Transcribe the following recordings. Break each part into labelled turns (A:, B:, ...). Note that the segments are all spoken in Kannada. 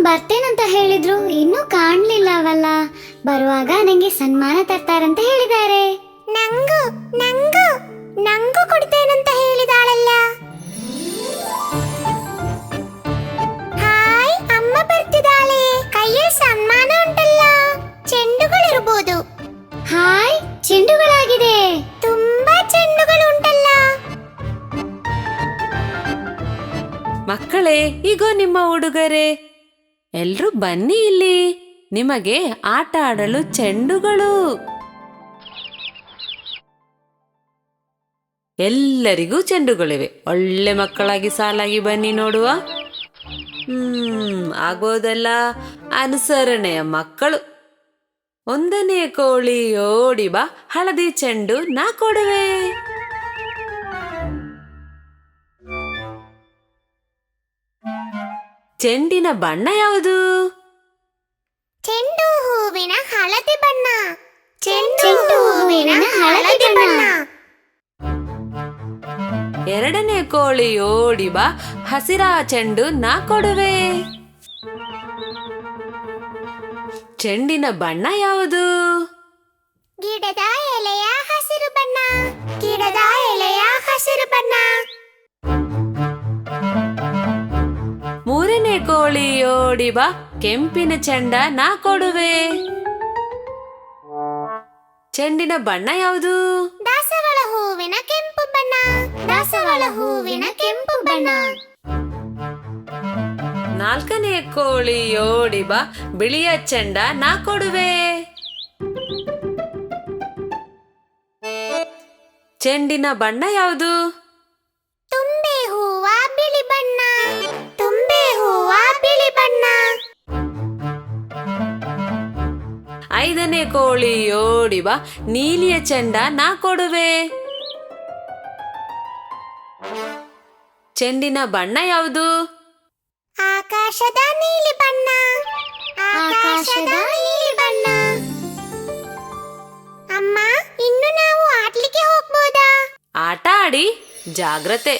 A: ಬರ್ತೇನಂತ ಹೇಳಿದ್ರು, ಇನ್ನೂ ಕಾಣ್ಲಿಲ್ಲವಲ್ಲ. ಬರುವಾಗ ನಂಗೆ ಸನ್ಮಾನ ತರ್ತಾರಂತ ಹೇಳಿದ್ದಾರೆ. ನಂಗೂ ನಂಗೂ ನಂಗೂ ಕೊಡ್ತೇನಂತ ಹೇಳಿದಾಳಲ್ಲ. ಹಾಯ್, ಅಮ್ಮ ಬರ್ತಿದ್ದಾಳೆ. ಕೈಯಲ್ಲಿ ಸನ್ಮಾನ ಉಂಟಲ್ಲ, ಚೆಂಡುಗಳಿರ್ಬೋದು. ಹಾಯ್, ಚೆಂಡುಗಳಾಗಿದೆ. ತುಂಬಾ ಚೆಂಡುಗಳು ಉಂಟಲ್ಲ.
B: ಮಕ್ಕಳೇ, ಈಗೋ ನಿಮ್ಮ ಉಡುಗೊರೆ. ಎಲ್ರೂ ಬನ್ನಿ ಇಲ್ಲಿ, ನಿಮಗೆ ಆಟ ಆಡಲು ಚೆಂಡುಗಳು. ಎಲ್ಲರಿಗೂ ಚೆಂಡುಗಳಿವೆ. ಒಳ್ಳೆ ಮಕ್ಕಳಾಗಿ ಸಾಲಾಗಿ ಬನ್ನಿ ನೋಡುವ. ಆಗೋದಲ್ಲ. ಅನುಸರಣೆಯ ಮಕ್ಕಳು. 1ನೇ ಕೋಳಿ ಓಡಿ ಬಾ, ಹಳದಿ ಚೆಂಡು ನಾ ಕೊಡುವೆ. ಚೆಂಡಿನ ಬಣ್ಣ ಯಾವುದು?
A: ಚೆಂಡು ಹೂವಿನ ಹಳದಿ ಬಣ್ಣ. ಚೆಂಡು ಹೂವಿನ ಹಳದಿ ಬಣ್ಣ.
B: 2ನೇ ಕೋಳಿ ಓಡಿ ಬಾ, ಹಸಿರ ಚೆಂಡು ನಾ ಕೊಡುವೆ. ಚೆಂಡಿನ ಬಣ್ಣ ಯಾವುದು?
A: ಗಿಡದ ಎಲೆಯ ಹಸಿರು ಬಣ್ಣ. ಗಿಡದ ಎಲೆಯ ಹಸಿರು ಬಣ್ಣ.
B: 3ನೇ ಕೋಳಿ ಓಡಿ ಬಾ, ಕೆಂಪಿನ ಚೆಂಡ ನಾ ಕೊಡುವೆ. ಚೆಂಡಿನ ಬಣ್ಣ ಯಾವುದು?
A: ದಾಸವಾಳ ಹೂವಿನ ಕೆಂಪು ಬಣ್ಣ. ದಾಸವಾಳ ಹೂವಿನ ಕೆಂಪು ಬಣ್ಣ.
B: 4ನೇ ಕೋಳಿ ಓಡಿ ಬಾ, ಬಿಳಿಯ ಚೆಂಡ ನಾ ಕೊಡುವೆ. ಚೆಂಡಿನ ಬಣ್ಣ ಯಾವುದು?
A: ತುಂಬೆ ಹೂವ ಬಿಳಿ ಬಣ್ಣ. ತುಂಬೆ ಹೂವ ಬಿಳಿ ಬಣ್ಣ.
B: 5ನೇ ಕೋಳಿ ಓಡಿ ಬಾ, ನೀಲಿಯ ಚೆಂಡ ನಾ ಕೊಡುವೆ. ಚೆಂಡಿನ ಬಣ್ಣ ಯಾವುದು?
A: ಆಕಾಶದ ನೀಲಿ ಬಣ್ಣ. ಆಕಾಶದ ನೀಲಿ ಬಣ್ಣ. ಅಮ್ಮ, ಇನ್ನು ನಾವು ಆಡ್ಲಿಕ್ಕೆ ಹೋಗ್ಬೋದಾ?
B: ಆಟ ಆಡಿ, ಜಾಗ್ರತೆ.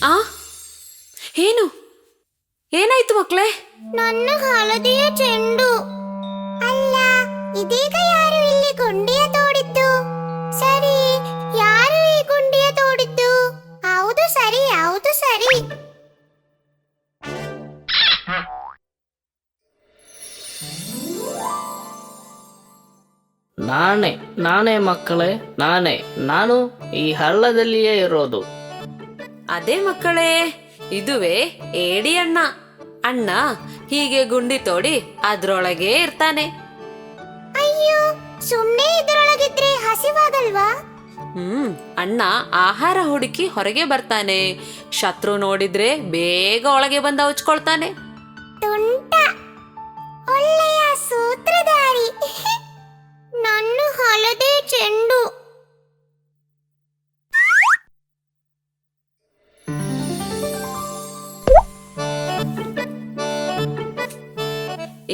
B: ಆ ಏನು ಏನಾಯ್ತು ಮಕ್ಕಳೇ?
A: ನನ್ನ ಹಳದಿಯ ಚೆಂಡು. ಅಲ್ಲ, ಇದೀಗ ಯಾರು ಇಲ್ಲಿ ಗುಂಡಿಯ ತೋಡಿದ್ದು? ಸರಿ, ಯಾರು ಈ ಗುಂಡಿಯ ತೋಡಿದ್ದು? ಹೌದು ಸರಿ, ಹೌದು ಸರಿ.
C: ನಾನೇ ಮಕ್ಕಳೇ, ನಾನು ಈ ಹಳ್ಳದಲ್ಲಿಯೇ ಇರೋದು.
B: ಅದೇ ಮಕ್ಕಳೇ, ಇದುವೇ ಏಡಿ ಅಣ್ಣ. ಅಣ್ಣ ಹೀಗೆ ಗುಂಡಿ ತೋಡಿ ಅದ್ರೊಳಗೆ ಇರ್ತಾನೆ.
A: ಅಯ್ಯೋ, ಸುಮ್ನೆ ಇದರೊಳಗಿದ್ರೆ ಹಸಿವಾಗಲ್ವಾ?
B: ಅಣ್ಣ ಆಹಾರ ಹುಡುಕಿ ಹೊರಗೆ ಬರ್ತಾನೆ. ಶತ್ರು ನೋಡಿದ್ರೆ ಬೇಗ ಒಳಗೆ ಬಂದ ಹಚ್ಕೊಳ್ತಾನೆ.
A: ತುಂಟ, ಒಳ್ಳೆಯ ಸೂತ್ರಧಾರಿ. ನನ್ನ ಹಳದಿ ಚೆಂಡು.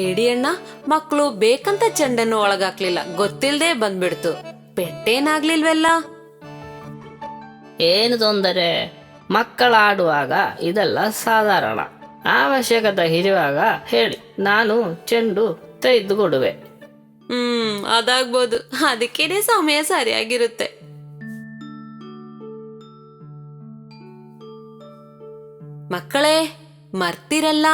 B: ಏಡಿ ಅಣ್ಣ ಮಕ್ಕಳು ಬೇಕಂತ ಚೆಂಡನ್ನು ಒಳಗಾಕ್ಲಿಲ್ಲ, ಗೊತ್ತಿಲ್ದೆ ಬಂದ್ಬಿಡ್ತು. ಪೆಟ್ಟೇನಾಗ್ಲಿಲ್ವೆಲ್ಲ?
C: ಏನು ತೊಂದರೆ? ಮಕ್ಕಳಾಡುವಾಗ ಇದೆಲ್ಲ ಸಾಧಾರಣ. ಅವಶ್ಯಕತೆ ಇರುವಾಗ ಹೇಳಿ, ನಾನು ಚೆಂಡು ತೆಗೆದುಕೊಡುವೆ.
B: ಅದಾಗ್ಬೋದು. ಅದಕ್ಕೇನೆ ಸಮಯ ಸರಿಯಾಗಿರುತ್ತೆ. ಮಕ್ಕಳೇ, ಮರ್ತಿರಲ್ಲ,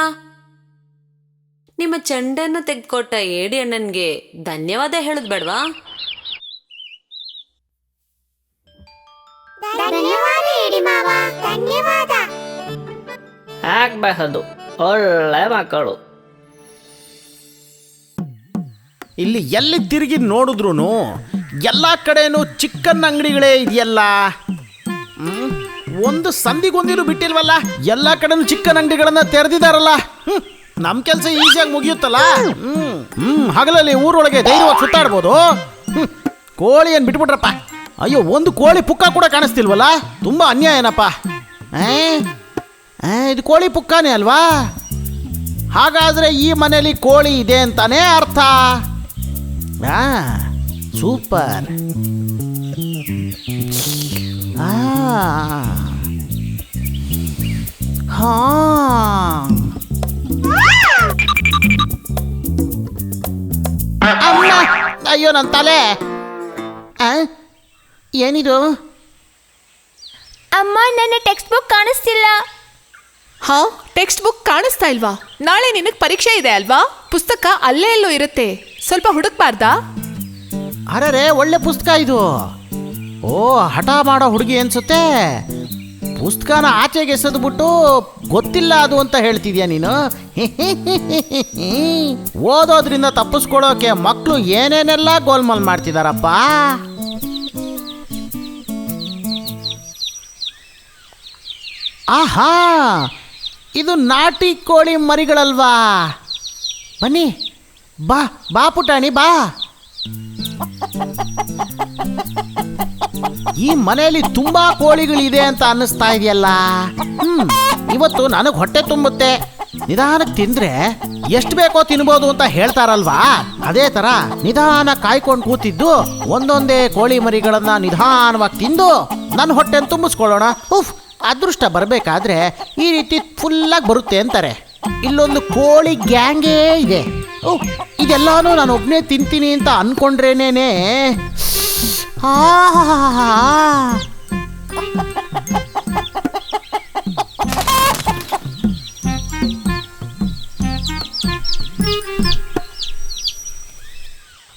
B: ನಿಮ್ಮ ಚೆಂಡನ್ನು ತೆಗೆದುಕೊಟ್ಟ ಏಡಿ ಅಣ್ಣನ್ಗೆ ಧನ್ಯವಾದ ಹೇಳದ್ ಬೇಡ್ವಾ?
A: ಧನ್ಯವಾದ.
C: ಆಗಬಹುದು, ಒಳ್ಳೆ ಮಕ್ಕಳು.
D: ಇಲ್ಲಿ ಎಲ್ಲಿ ತಿರುಗಿ ನೋಡಿದ್ರು ಎಲ್ಲ ಕಡೆನೂ ಚಿಕನ್ ಅಂಗಡಿಗಳೇ ಇದೆಯಲ್ಲ. ಒಂದು ಸಂದಿಗೊಂದಿನೂ ಬಿಟ್ಟಿಲ್ವಲ್ಲ. ಎಲ್ಲ ಕಡೆನೂ ಚಿಕನ್ ಅಂಗಡಿಗಳನ್ನ ತೆರೆದಿದ್ದಾರಲ್ಲ. ನಮ್ಮ ಕೆಲಸ ಈಸಿಯಾಗಿ ಮುಗಿಯುತ್ತಲ್ಲ. ಹಗಲಲ್ಲಿ ಊರೊಳಗೆ ಧೈರ್ಯವಾಗಿ ಸುತ್ತಾಡ್ಬೋದು. ಕೋಳಿಯನ್ನು ಬಿಟ್ಬಿಟ್ರಪ್ಪ. ಅಯ್ಯೋ, ಒಂದು ಕೋಳಿ ಪುಕ್ಕ ಕೂಡ ಕಾಣಿಸ್ತಿಲ್ವಲ್ಲ. ತುಂಬ ಅನ್ಯಾಯ ಏನಪ್ಪ. ಇದು ಕೋಳಿ ಪುಕ್ಕನೇ ಅಲ್ವಾ? ಹಾಗಾದರೆ ಈ ಮನೆಯಲ್ಲಿ ಕೋಳಿ ಇದೆ ಅಂತಾನೇ ಅರ್ಥ. ಸೂಪರ್. ಅಯ್ಯೋ, ನನ್ನ ತಲೆ. ಏನಿದು?
A: ಅಮ್ಮ, ನನ್ನ ಟೆಕ್ಸ್ಟ್ ಬುಕ್ ಕಾಣಿಸ್ತಿಲ್ಲ.
E: ಹಾ, ಟೆಕ್ಸ್ಟ್ ಬುಕ್ ಕಾಣಿಸ್ತಾ ಇಲ್ವಾ? ನಾಳೆ ನಿನಗೆ ಪರೀಕ್ಷೆ ಇದೆ ಅಲ್ವಾ? ಪುಸ್ತಕ ಅಲ್ಲೇ ಎಲ್ಲೋ ಇರುತ್ತೆ, ಸ್ವಲ್ಪ ಹುಡುಕ್ಬಾರ್ದಾ?
D: ಅರೆ, ಒಳ್ಳೆ ಪುಸ್ತಕ ಇದು. ಓ, ಹಠ ಮಾಡೋ ಹುಡುಗಿ ಅನ್ಸುತ್ತೆ. ಪುಸ್ತಕನ ಆಚೆಗೆ ಎಸೆದ್ಬಿಟ್ಟು ಗೊತ್ತಿಲ್ಲ ಅದು ಅಂತ ಹೇಳ್ತಿದ್ಯಾ ನೀನು? ಓದೋದ್ರಿಂದ ತಪ್ಪಿಸ್ಕೊಳ್ಳೋಕೆ ಮಕ್ಕಳು ಏನೇನೆಲ್ಲ ಗೋಲ್ಮಾಲ್ ಮಾಡ್ತಿದಾರಪ್ಪ. ಆಹಾ, ಇದು ನಾಟಿ ಕೋಳಿ ಮರಿಗಳಲ್ವಾ? ಬನ್ನಿ, ಬಾ ಬಾ ಪುಟಾಣಿ, ಬಾ. ಈ ಮನೆಯಲ್ಲಿ ತುಂಬಾ ಕೋಳಿಗಳಿದೆ ಅಂತ ಅನ್ನಿಸ್ತಾ ಇದೆಯಲ್ಲ. ಇವತ್ತು ನನಗೆ ಹೊಟ್ಟೆ ತುಂಬುತ್ತೆ. ನಿಧಾನಕ್ಕೆ ತಿಂದ್ರೆ ಎಷ್ಟು ಬೇಕೋ ತಿನ್ಬೋದು ಅಂತ ಹೇಳ್ತಾರಲ್ವಾ? ಅದೇ ತರ ನಿಧಾನ ಕಾಯ್ಕೊಂಡು ಕೂತಿದ್ದು ಒಂದೊಂದೇ ಕೋಳಿ ಮರಿಗಳನ್ನ ನಿಧಾನವಾಗಿ ತಿಂದು ನನ್ನ ಹೊಟ್ಟೆನ ತುಂಬಿಸ್ಕೊಳ್ಳೋಣ. ಉಫ್, ಅದೃಷ್ಟ ಬರಬೇಕಾದ್ರೆ ಈ ರೀತಿ ಫುಲ್ಲಾಗಿ ಬರುತ್ತೆ ಅಂತಾರೆ. ಇಲ್ಲೊಂದು ಕೋಳಿ ಗ್ಯಾಂಗೇ ಇದೆ. ಇದೆಲ್ಲಾನು ನಾನು ಒಬ್ಬನೇ ತಿಂತೀನಿ ಅಂತ ಅನ್ಕೊಂಡ್ರೇನೇನೆ.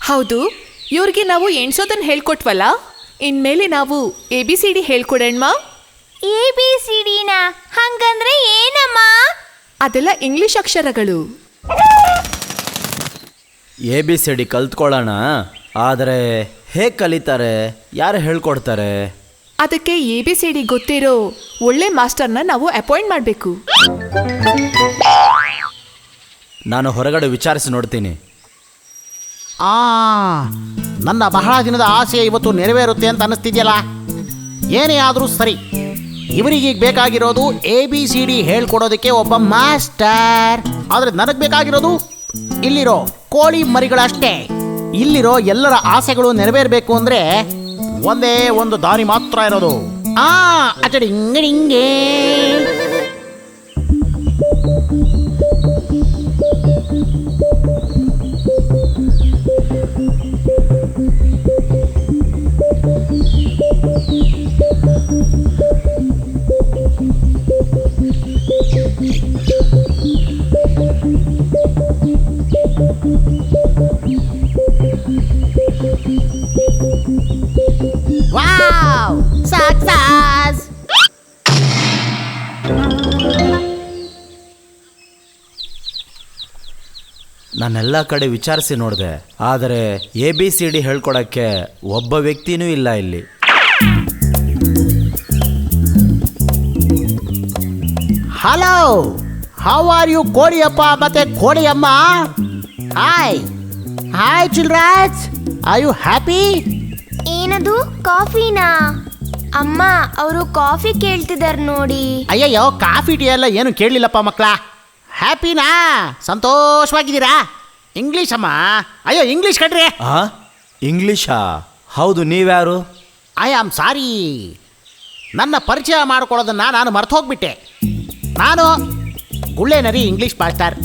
E: ಹೌದು, ಇವ್ರಿಗೆ ನಾವು ಎಣ್ಸೋದನ್ನ ಹೇಳ್ಕೊಟ್ವಲ್ಲ, ಇನ್ಮೇಲೆ ನಾವು ABCD ಹೇಳ್ಕೊಡೋಣ.
A: ABCDನ ಹಂಗಂದ್ರೆ ಏನಮ್ಮ?
E: ಅದೆಲ್ಲ ಇಂಗ್ಲಿಷ್ ಅಕ್ಷರಗಳು.
F: ABCD ಕಲ್ತ್ಕೊಳ್ಳೋಣ, ಆದರೆ ಹೇಗೆ ಕಲಿತಾರೆ? ಯಾರು ಹೇಳ್ಕೊಡ್ತಾರೆ?
E: ಅದಕ್ಕೆ ABCD ಗೊತ್ತಿರೋ ಒಳ್ಳೆ ಮಾಸ್ಟರ್ನ ನಾವು ಅಪಾಯಿಂಟ್ ಮಾಡಬೇಕು.
F: ನಾನು ಹೊರಗಡೆ ವಿಚಾರಿಸಿ ನೋಡ್ತೀನಿ.
D: ನನ್ನ ಬಹಳ ದಿನದ ಆಸೆ ಇವತ್ತು ನೆರವೇರುತ್ತೆ ಅಂತ ಅನ್ನಿಸ್ತಿದ್ಯಲ್ಲ. ಏನೇ ಆದರೂ ಸರಿ, ಇವರಿಗೀಗ ಬೇಕಾಗಿರೋದು ABCD ಹೇಳ್ಕೊಡೋದಕ್ಕೆ ಒಬ್ಬ ಮಾಸ್ಟರ್. ಆದರೆ ನನಗೆ ಬೇಕಾಗಿರೋದು ಇಲ್ಲಿರೋ ಕೋಳಿ ಮರಿಗಳಷ್ಟೇ. ಇಲ್ಲಿರೋ ಎಲ್ಲರ ಆಸೆಗಳು ನೆರವೇರಬೇಕು ಅಂದ್ರೆ ಒಂದೇ ಒಂದು ದಾರಿ ಮಾತ್ರ ಇರೋದು. ಅಚಡಿಂಗಡಿಂಗೆ. Wow, success!
F: ನಾನೆಲ್ಲ ಕಡೆ ವಿಚಾರಿಸಿ ನೋಡಿದೆ, ಆದರೆ ABCD ಹೇಳ್ಕೊಡೋಕ್ಕೆ ಒಬ್ಬ ವ್ಯಕ್ತಿನೂ ಇಲ್ಲ ಇಲ್ಲಿ.
D: ಹಲೋ, ಹೌ ಆರ್ ಯು ಕೋಳಿಯಪ್ಪ ಮತ್ತೆ ಕೋಳಿಯಮ್ಮ? Hi hi childrens, are you happy?
A: ಏನದು, ಕಾಫಿನಾ? ಅಮ್ಮ, ಅವರು ಕಾಫಿ ಕೇಳ್ತಿದಾರೆ ನೋಡಿ.
D: ಅಯ್ಯಯ್ಯೋ, ಕಾಫಿ ಟೀ ಎಲ್ಲ ಏನು ಕೇಳಲಿಲ್ಲಪ್ಪ ಮಕ್ಕಳ. ಹ್ಯಾಪಿನಾ? ಸಂತೋಷವಾಗಿದ್ದೀರಾ? ಇಂಗ್ಲೀಷ್ ಅಮ್ಮ. ಅಯ್ಯೋ, ಇಂಗ್ಲೀಷ್ ಕಣ್ರಿ.
F: ಇಂಗ್ಲೀಷಾ? ಹೌದು, ನೀವ್ಯಾರು?
D: ಐ ಆಮ್ ಸಾರಿ, ನನ್ನ ಪರಿಚಯ ಮಾಡ್ಕೊಳ್ಳೋದನ್ನು ನಾನು ಮರ್ತು ಹೋಗ್ಬಿಟ್ಟೆ. ನಾನು ಗುಳ್ಳೆನರಿ ಇಂಗ್ಲೀಷ್ ಮಾಸ್ಟರ್.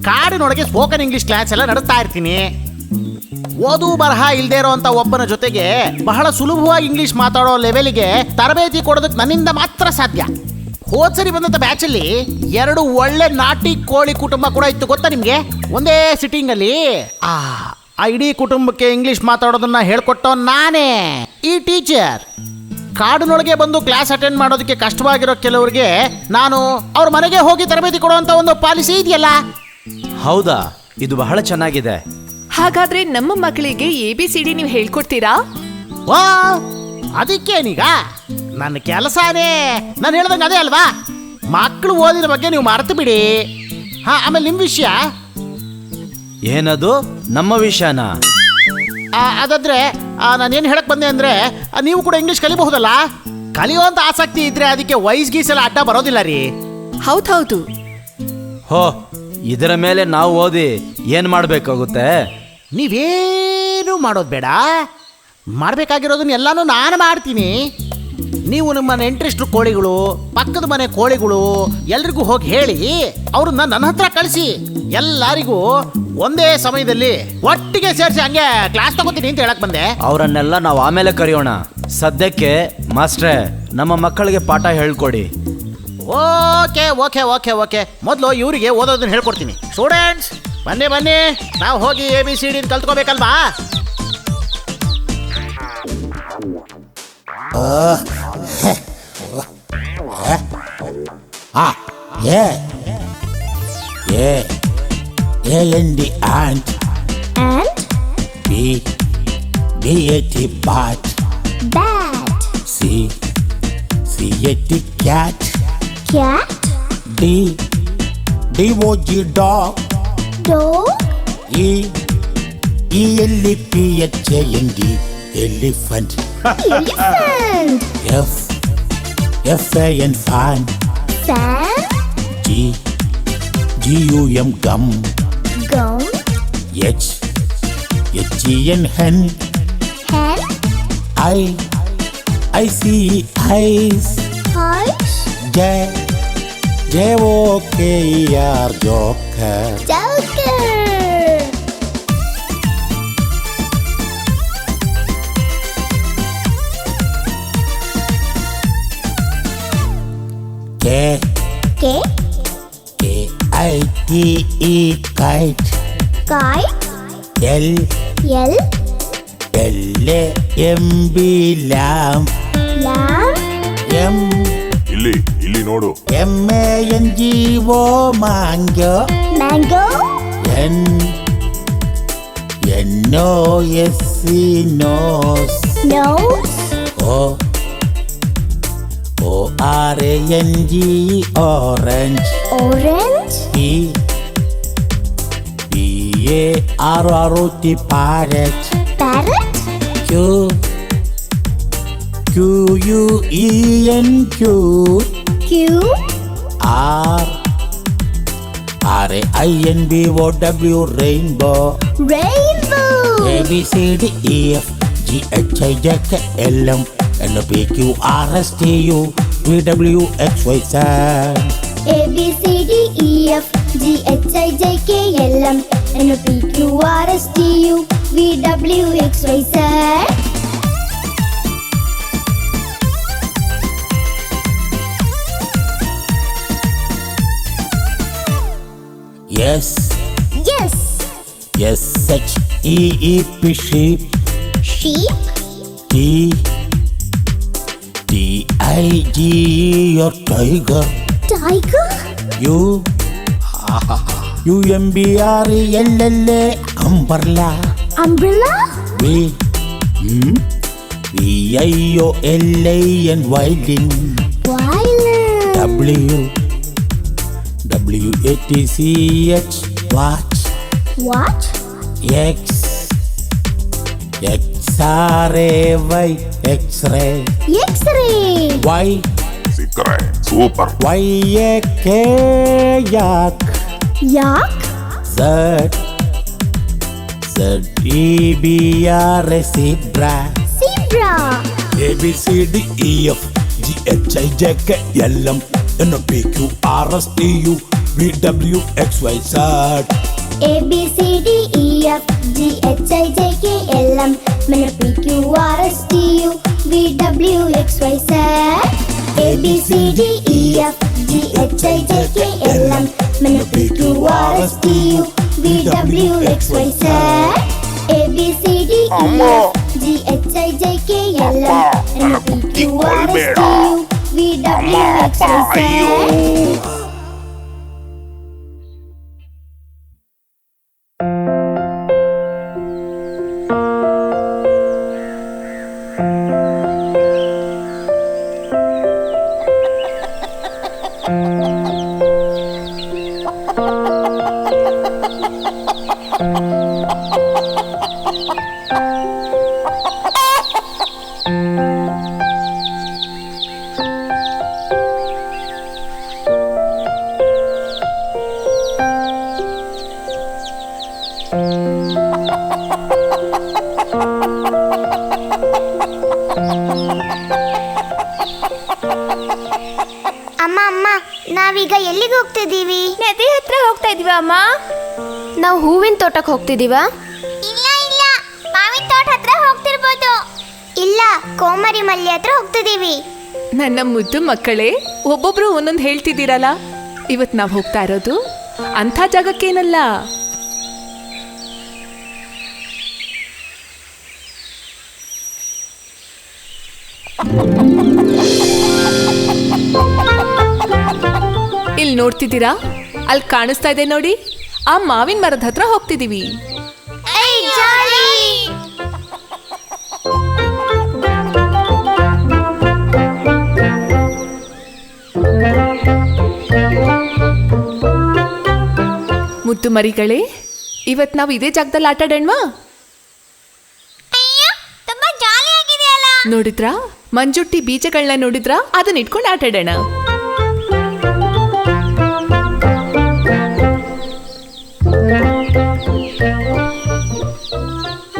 D: ಕಾಡಿನೊಳಗೆ ಸ್ಪೋಕನ್ ಇಂಗ್ಲೀಷ್ ಕ್ಲಾಸ್ ಎಲ್ಲ ನಡೆಸ್ತಾ ಇರ್ತೀನಿ. ಓದು ಬರಹ ಇಲ್ಲದೆ ಇರೋಂಥ ಒಬ್ಬನ ಜೊತೆಗೆ ಬಹಳ ಸುಲಭವಾಗಿ ಇಂಗ್ಲೀಷ್ ಮಾತಾಡೋ ಲೆವೆಲ್ಗೆ ತರಬೇತಿ ಕೊಡೋದಕ್ಕೆ ನನ್ನಿಂದ ಮಾತ್ರ ಸಾಧ್ಯ. ಹೋದ್ಸರಿ ಬಂದಂಥ ಬ್ಯಾಚಲ್ಲಿ 2 ಒಳ್ಳೆ ನಾಟಿ ಕೋಳಿ ಕುಟುಂಬ ಕೂಡ ಇತ್ತು, ಗೊತ್ತಾ ನಿಮಗೆ? ಒಂದೇ ಸಿಟ್ಟಿಂಗಲ್ಲಿ ಆ ಇಡೀ ಕುಟುಂಬಕ್ಕೆ ಇಂಗ್ಲೀಷ್ ಮಾತಾಡೋದನ್ನ ಹೇಳ್ಕೊಟ್ಟೋ ನಾನೇ, ಈ ಟೀಚರ್. ಕಾಡಿನೊಳಗೆ ಬಂದು ಕ್ಲಾಸ್ ಅಟೆಂಡ್ ಮಾಡೋದಕ್ಕೆ ಕಷ್ಟವಾಗಿರೋ ಕೆಲವರಿಗೆ ನಾನು ಅವ್ರ ಮನೆಗೆ ಹೋಗಿ ತರಬೇತಿ ಕೊಡುವಂತ ಒಂದು ಪಾಲಿಸಿ ಇದೆಯಲ್ಲ.
F: ಹೌದಾ, ಇದು ಬಹಳ ಚೆನ್ನಾಗಿದೆ.
E: ಹಾಗಾದ್ರೆ ನಮ್ಮ ಮಕ್ಕಳಿಗೆ ABCD ನೀವು ಹೇಳ್ಕೊಡ್ತೀರಾ?
D: ವಾ, ಅದಕ್ಕೇನೀಗ ನನ್ನ ಕೆಲಸನೇ ನಾನು ಹೇಳ್ದಂಗೆ ಅದೇ ಅಲ್ವಾ. ಮಕ್ಕಳು ಓದಿನ ಬಗ್ಗೆ ನೀವು ಮರೆತು ಬಿಡಿ. ಹಾ, ಆಮೇಲೆ ನಿಮ್ಮ ವಿಷಯ
F: ಏನದು? ನಮ್ಮ ವಿಷಯನಾ?
D: ಅದಾದ್ರೆ ನಾನೇನು ಹೇಳಕ್ ಬಂದೆ ಅಂದ್ರೆ ನೀವು ಕೂಡ ಇಂಗ್ಲಿಷ್ ಕಲಿಬಹುದಲ್ಲ. ಕಲಿಯುವಂತ ಆಸಕ್ತಿ ಇದ್ರೆ ಅದಕ್ಕೆ ವಯಸ್ಗೀಸೆಲ್ಲ ಅಡ್ಡ ಬರೋದಿಲ್ಲ ರೀ.
E: ಹೌದೌದು.
F: ಹೋ, ಇದರ ಮೇಲೆ ನಾವು ಓದಿ ಏನ್ ಮಾಡ್ಬೇಕಾಗುತ್ತೆ?
D: ನೀವೇನು ಮಾಡೋದು ಬೇಡ, ಮಾಡಬೇಕಾಗಿರೋದನ್ನ ಎಲ್ಲಾನು ನಾನು ಮಾಡ್ತೀನಿ. ನೀವು ನಿಮ್ಮ ನೆಂಟರಿಷ್ಟು ಕೋಳಿಗಳು, ಪಕ್ಕದ ಮನೆ ಕೋಳಿಗಳು ಎಲ್ರಿಗೂ ಹೋಗಿ ಹೇಳಿ ಅವ್ರನ್ನ ನನ್ನ ಹತ್ರ ಕಳಿಸಿ. ಎಲ್ಲರಿಗೂ ಒಂದೇ ಸಮಯದಲ್ಲಿ ಒಟ್ಟಿಗೆ ಸೇರಿಸಿ ಹಂಗೆ ಕ್ಲಾಸ್ ತಗೋತೀನಿ ಅಂತ ಹೇಳಕ್ ಬಂದೆ.
F: ಅವರನ್ನೆಲ್ಲ ನಾವು ಆಮೇಲೆ ಕರೆಯೋಣ. ಸದ್ಯಕ್ಕೆ ಮಾಸ್ಟ್ರೇ, ನಮ್ಮ ಮಕ್ಕಳಿಗೆ ಪಾಠ ಹೇಳ್ಕೊಡಿ.
D: ಓಕೆ ಓಕೆ ಓಕೆ ಓಕೆ ಮೊದಲು ಇವರಿಗೆ ಓದೋದನ್ನ ಹೇಳ್ಕೊಡ್ತೀನಿ. ಸ್ಟೂಡೆಂಟ್ಸ್ ಬನ್ನಿ ಬನ್ನಿ, ನಾವು ಹೋಗಿ ABCD ಕಲ್ತ್ಕೋಬೇಕಲ್ವಾ?
G: A-N-D ant.
A: And
G: B-A-T bat.
A: bat.
G: C-A-T cat.
A: Cat.
G: D-O-G dog.
A: Dog.
G: E-L-E-P-H-A-N-D elephant.
A: Elephant.
G: F-A-N fan.
A: Fan.
G: G-U-M gum.
A: Gum.
G: H-E-N hen.
A: Hen.
G: I-C-E eyes.
A: Eyes.
G: J-O-K-E-R joker.
A: Joker.
G: K.
A: K.
G: K-I-T-E kite.
A: Kite.
G: L.
A: L.
G: L-A-M-B lamb.
A: Lamb.
G: M.
H: ಇಲ್ಲಿ ನೋಡು.
G: M-A-N-G-O mango.
A: Mango.
G: N. N-O-S-E nose.
A: Nose.
G: O. O-R-A-N-G-E orange.
A: Orange.
G: P. P-A-R-R-O-T parrot.
A: Parrot.
G: Q. Q-U-E-N cute.
A: Q.
G: R. R-A-I-N-B-O-W rainbow.
A: Rainbow.
G: A-B-C-D-E-F-G-H-I-J-K-L-M N-O-P-Q-R-S-T-U V-W-X-Y-Z.
A: A B C D E F G H I J K L M N O P Q R S T U V W X Y Z.
G: Yes.
A: Yes.
G: S-H-E-E-P sheep.
A: Sheep.
G: T. T-I-G-E or tiger.
A: Tiger.
G: U. U-M-B-R-E-L-L-A umbrella.
A: Umbrella.
G: V. V-I-O-L-A-N violin.
A: Violin.
G: W. W-A-T-C-H watch.
A: Watch.
G: X. X-R-A-Y X-ray.
A: X-ray.
G: Y.
H: ಸಿಕ್ಕರೆ super.
G: Y-A-K yak.
A: Yak.
G: Z. Z-E-B-R-A zebra.
A: Zebra.
G: A-B-C-D-E-F-G-H-I-J-K-L-M N-O-P-Q-R-S-T-U V-W-X-Y-Z.
A: A B C D E F G H I J K L M N O P Q R S T U V W X Y Z. A B C D E F G H I J K L M N O P Q R S T U V W X Y Z. A B C D E F G H I J K L M
H: ನನ್ನ ಬುದ್ಧಿ ಕೊಲ್ಬೇಡ. ಅಮ್ಮ ಅಪ್ಪ ಅಯ್ಯೋ.
A: ಅಮ್ಮ ಅಮ್ಮ ನಾವೀಗ ಎಲ್ಲಿಗೆ ಹೋಗ್ತಿದ್ದೀವಿ?
I: ನದಿ ಹತ್ರ ಹೋಗ್ತಾ ಇದೀವ ಅಮ್ಮ.
A: ನಾವು ಹೂವಿನ ತೋಟಕ್ಕೆ ಹೋಗ್ತಿದೀವ? ಇಲ್ಲ ಇಲ್ಲ, ಮಾವಿನ ತೋಟ ಹತ್ರ ಹೋಗ್ತಿರ್ಬೋದು. ಇಲ್ಲ, ಕೋಮರಿ ಮಲ್ಲಿ ಹತ್ರ ಹೋಗ್ತಿದೀವಿ.
E: ನನ್ನ ಮುದ್ದು ಮಕ್ಕಳೇ, ಒಬ್ಬೊಬ್ರು ಒಂದೊಂದು ಹೇಳ್ತಿದ್ದೀರಲ್ಲ. ಇವತ್ತು ನಾವು ಹೋಗ್ತಾ ಇರೋದು ಅಂಥ ಜಾಗಕ್ಕೇನಲ್ಲ. ಇಲ್ಲಿ ನೋಡ್ತಿದ್ದೀರಾ? ಅಲ್ಲಿ ಕಾಣಿಸ್ತಾ ಇದೆ ನೋಡಿ, ಆ ಮಾವಿನ ಮರದ ಹತ್ರ ಹೋಗ್ತಿದೀವಿ. ಮುದ್ದು ಮರಿಗಳೇ, ಇವತ್ ನಾವು ಇದೇ ಜಾಗದಲ್ಲಿ ಆಟ ಆಡೋಣವಾ?
A: ತುಂಬಾ ಜಾಲಿ ಆಗಿದೆಯಲ್ಲ.
E: ನೋಡಿದ್ರಾ? ಮಂಜುಟ್ಟಿ ಬೀಜಗಳನ್ನ ನೋಡಿದ್ರಾ? ಅದನ್ನ ಇಟ್ಕೊಂಡು ಆಟ ಆಡೋಣ.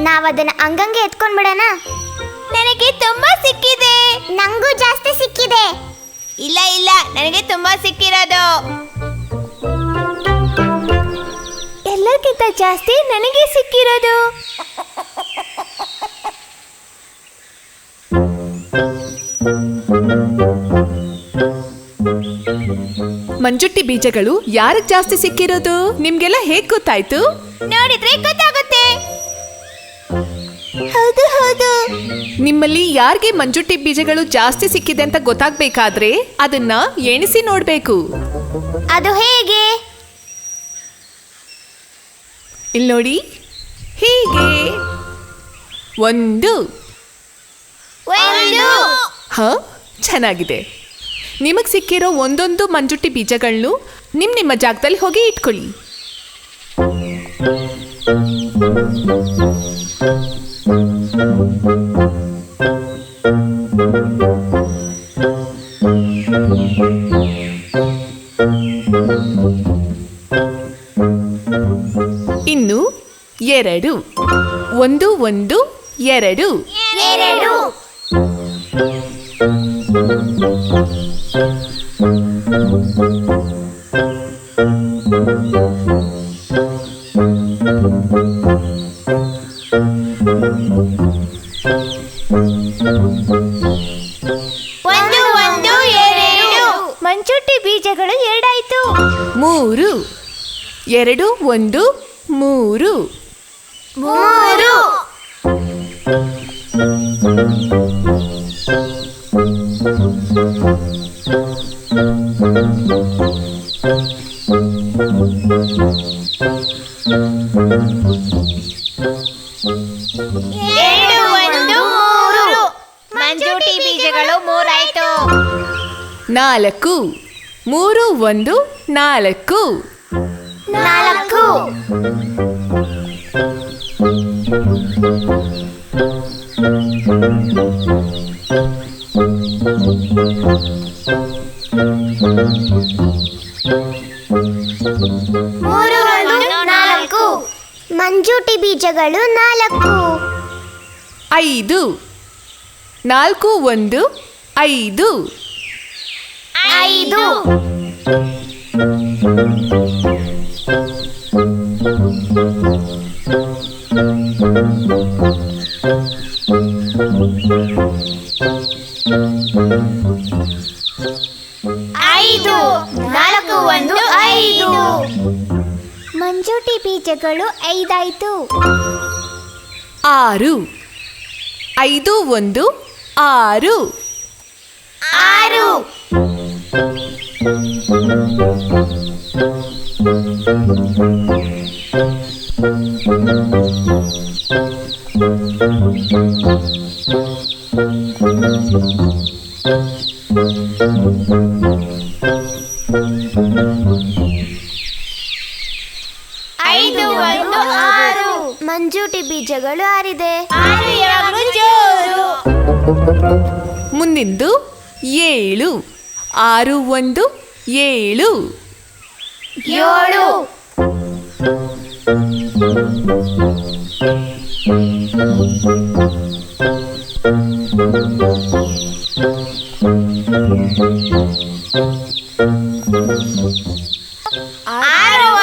A: ನಾವದನ್ನ ಅಂಗಂಗೆ ಎತ್ಕೊಂಡ್ ಬಿಡೋಣ. ನನಗೆ ತುಂಬಾ ಸಿಕ್ಕಿದೆ. ನಂಗೂ ಜಾಸ್ತಿ ಸಿಕ್ಕಿದೆ.
I: ಇಲ್ಲ ಇಲ್ಲ, ನನಗೆ ತುಂಬಾ ಸಿಕ್ಕಿರೋದು.
A: ಎಲ್ಲರಿಗಿಂತ ಜಾಸ್ತಿ ನನಗೆ ಸಿಕ್ಕಿರೋದು.
E: ಮಂಜುಟ್ಟಿ ಬೀಜಗಳು ಯಾರಿಗೆ ಜಾಸ್ತಿ ಸಿಕ್ಕಿರೋದು ನಿಮ್ಗೆಲ್ಲ ಹೇಗ್ ಗೊತ್ತಾಯ್ತು?
I: ನೋಡಿದ್ರೆ ಗೊತ್ತಾಗುತ್ತೆ.
A: ಹೌದು ಹೌದು.
E: ನಿಮ್ಮಲ್ಲಿ ಯಾರಿಗೆ ಮಂಜುಟ್ಟಿ ಬೀಜಗಳು ಜಾಸ್ತಿ ಸಿಕ್ಕಿದೆ ಅಂತ ಗೊತ್ತಾಗ್ಬೇಕಾದ್ರೆ ಅದನ್ನ ಎಣಿಸಿ ನೋಡ್ಬೇಕು.
A: ಅದು ಹೇಗೆ?
E: ಇಲ್ಲಿ ನೋಡಿ, ಹೀಗೆ 1. ಹ, ಚೆನ್ನಾಗಿದೆ. ನಿಮಗೆ ಸಿಕ್ಕಿರೋ ಒಂದೊಂದು ಮಂಜುಟ್ಟಿ ಬೀಜಗಳನ್ನು ನಿಮ್ಮ ಜಾಗದಲ್ಲಿ ಹೋಗಿ ಇಟ್ಕೊಳ್ಳಿ. ಇನ್ನು 2. 1 1 2.
A: ಮಂಜುಟ್ಟಿ ಬೀಜಗಳು 2 ಆಯ್ತು.
E: 3. 2 1 3.
A: 3.
I: ಮಂಜುಟ್ಟಿ ಬೀಜಗಳು 3 ಆಯ್ತು.
E: 4. 3 1 4.
A: 4. ಮಂಜುಟ್ಟಿ ಬೀಜಗಳು 4.
E: 5. 4 1 5.
A: 5. 5. 4 1 5. ಮಂಜುಟ್ಟಿ ಬೀಜಗಳು 5 ಆಯ್ತು.
E: 6. 5 1 6
I: 6 5 1 6
A: ಮಂಜೂಟಿ ಬೀಜಗಳು ಆರಿದೆ.
I: 6 ಯಾವಾಗ್ಲೂ ಜೋರು.
E: ಮುಂದಿಂದು 7 6 1 7
I: 7 6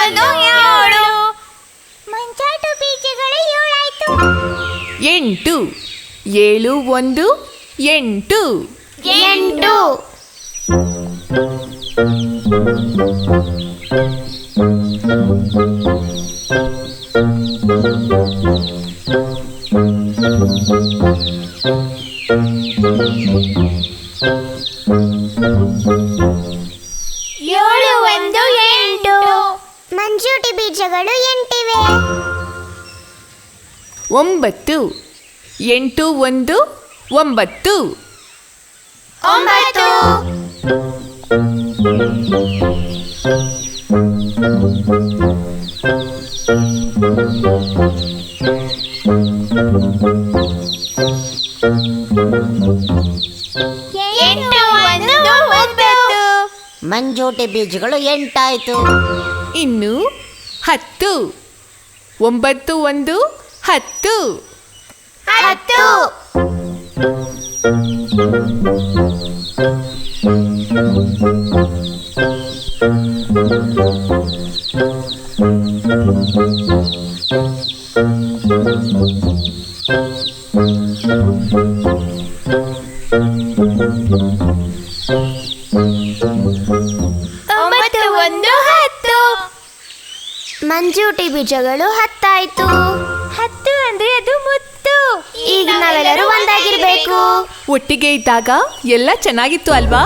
I: 1 7
A: ಮಂಜಾಟು ಬೀಜಗಳು 7 ಆಯ್ತು.
E: 8 7 1 8
I: 8 7 1 8
A: ಮಂಜೂಟಿ ಬೀಜಗಳು 8 ಇವೆ.
E: 9 8 1 9
J: ಮಂಜೂಟಿ ಬೀಜಗಳು 8 ಆಯ್ತು.
E: ಇನ್ನು 10 9 1 10
A: ಮಂಜೂಟಿ ಬೀಜಗಳು 10 ಆಯ್ತು.
I: 10 ಅಂದ್ರೆ ಅದು ಮುತ್ತು.
A: ಈಗ ನಾವೆಲ್ಲರೂ ಒಂದಾಗಿರ್ಬೇಕು.
E: ಒಟ್ಟಿಗೆ ಇದ್ದಾಗ ಎಲ್ಲ ಚೆನ್ನಾಗಿತ್ತು ಅಲ್ವಾ?